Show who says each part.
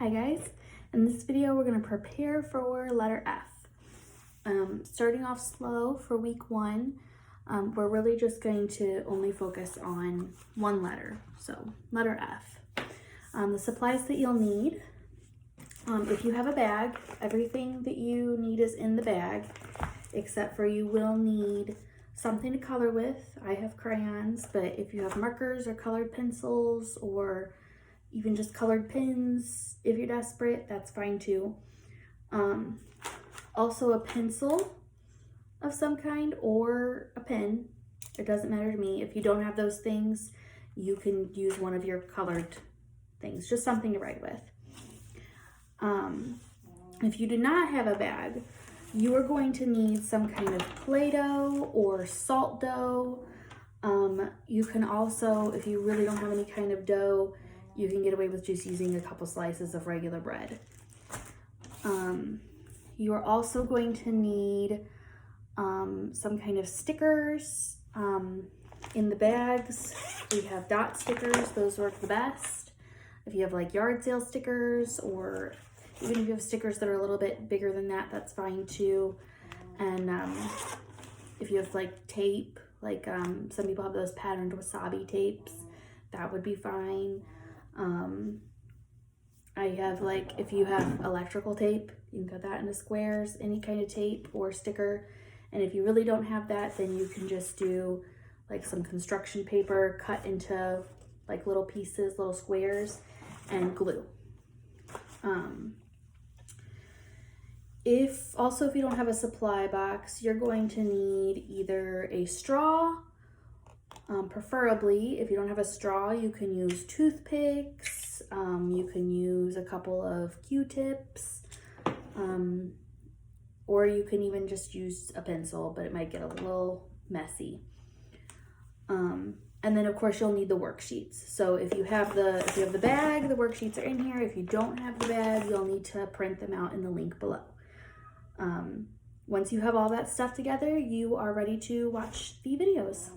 Speaker 1: Hi guys, in this video we're going to prepare for letter F. Starting off slow for week 1, we're really just going to only focus on one letter, so letter F. The supplies that you'll need, if you have a bag, everything that you need is in the bag, except for you will need something to color with. I have crayons, but if you have markers or colored pencils or even just colored pins, if you're desperate, that's fine too. Also a pencil of some kind or a pen. It doesn't matter to me. If you don't have those things, you can use one of your colored things, just something to write with. If you do not have a bag, you are going to need some kind of Play-Doh or salt dough. You can also, if you really don't have any kind of dough, you can get away with just using a couple slices of regular bread. You are also going to need some kind of stickers in the bags. We have dot stickers, those work the best. If you have like yard sale stickers, or even if you have stickers that are a little bit bigger than that, that's fine too. And if you have like tape, like some people have those patterned wasabi tapes, that would be fine. I have like, if you have electrical tape, you can cut that into squares, any kind of tape or sticker. And if you really don't have that, then you can just do like some construction paper cut into like little pieces, little squares, and glue. If you don't have a supply box, you're going to need either a straw, preferably if you don't have a straw, you can use toothpicks, you can use a couple of Q-tips, or you can even just use a pencil, but it might get a little messy. And then of course you'll need the worksheets. So if you have the bag, the worksheets are in here. If you don't have the bag, you'll need to print them out in the link below. Once you have all that stuff together, you are ready to watch the videos.